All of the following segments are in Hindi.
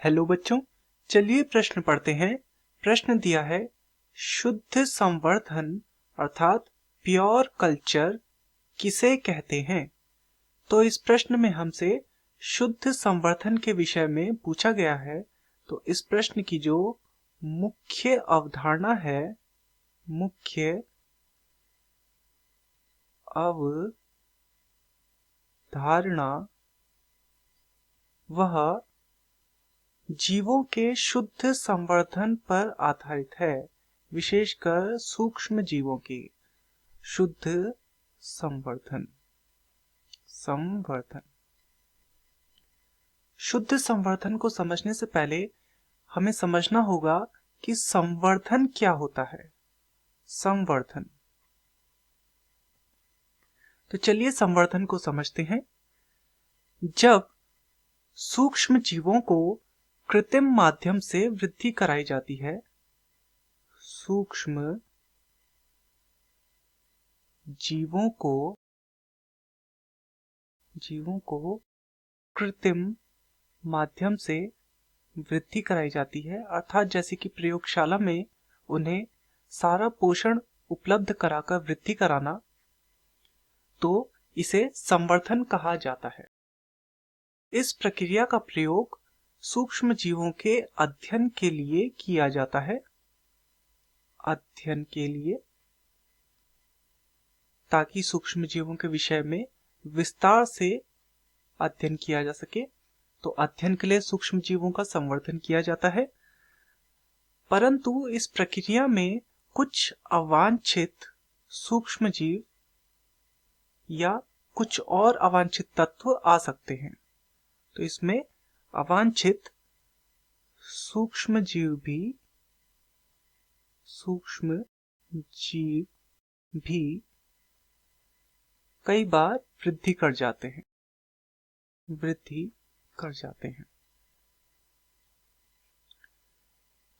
हेलो बच्चों, चलिए प्रश्न पढ़ते हैं। प्रश्न दिया है शुद्ध संवर्धन अर्थात प्योर कल्चर किसे कहते हैं। तो इस प्रश्न में हमसे शुद्ध संवर्धन के विषय में पूछा गया है। तो इस प्रश्न की जो मुख्य अवधारणा है, मुख्य अवधारणा, वह जीवों के शुद्ध संवर्धन पर आधारित है, विशेषकर सूक्ष्म जीवों की शुद्ध संवर्धन। शुद्ध संवर्धन को समझने से पहले हमें समझना होगा कि संवर्धन क्या होता है। संवर्धन, तो चलिए संवर्धन को समझते हैं। जब सूक्ष्म जीवों को कृत्रिम माध्यम से वृद्धि कराई जाती है, सूक्ष्म जीवों को कृत्रिम माध्यम से वृद्धि कराई जाती है, अर्थात जैसे कि प्रयोगशाला में उन्हें सारा पोषण उपलब्ध कराकर वृद्धि कराना, तो इसे संवर्धन कहा जाता है। इस प्रक्रिया का प्रयोग सूक्ष्म जीवों के अध्ययन के लिए किया जाता है, अध्ययन के लिए, ताकि सूक्ष्म जीवों के विषय में विस्तार से अध्ययन किया जा सके। तो अध्ययन के लिए सूक्ष्म जीवों का संवर्धन किया जाता है, परंतु इस प्रक्रिया में कुछ अवांछित सूक्ष्म जीव या कुछ और अवांछित तत्व आ सकते हैं। तो इसमें अवांछित सूक्ष्म जीव भी कई बार वृद्धि कर जाते हैं।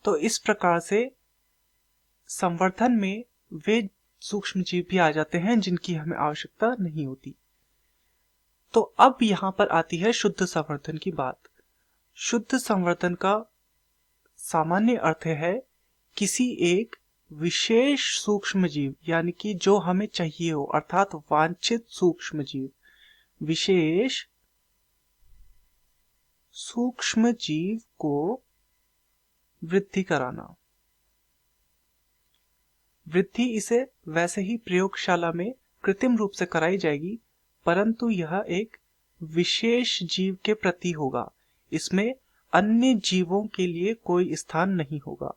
तो इस प्रकार से संवर्धन में वे सूक्ष्म जीव भी आ जाते हैं जिनकी हमें आवश्यकता नहीं होती। तो अब यहां पर आती है शुद्ध संवर्धन की बात। शुद्ध संवर्धन का सामान्य अर्थ है किसी एक विशेष सूक्ष्म जीव, यानी कि जो हमें चाहिए हो, अर्थात वांछित सूक्ष्म जीव, विशेष सूक्ष्म जीव को वृद्धि कराना। वृद्धि इसे वैसे ही प्रयोगशाला में कृत्रिम रूप से कराई जाएगी, परंतु यह एक विशेष जीव के प्रति होगा। इसमें अन्य जीवों के लिए कोई स्थान नहीं होगा।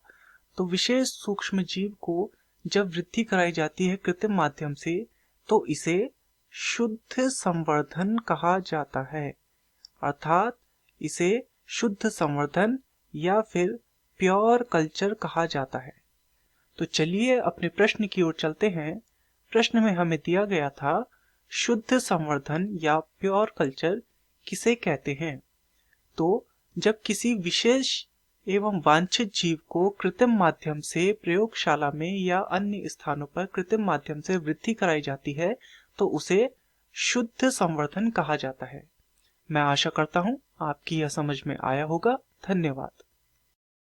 तो विशेष सूक्ष्म जीव को जब वृद्धि कराई जाती है कृत्रिम माध्यम से, तो इसे शुद्ध संवर्धन कहा जाता है, अर्थात इसे शुद्ध संवर्धन या फिर प्योर कल्चर कहा जाता है। तो चलिए अपने प्रश्न की ओर चलते हैं। प्रश्न में हमें दिया गया था शुद्ध संवर्धन या प्योर कल्चर किसे कहते हैं। तो जब किसी विशेष एवं वांछित जीव को कृत्रिम माध्यम से प्रयोगशाला में या अन्य स्थानों पर कृत्रिम माध्यम से वृद्धि कराई जाती है, तो उसे शुद्ध संवर्धन कहा जाता है। मैं आशा करता हूं आपकी यह समझ में आया होगा। धन्यवाद।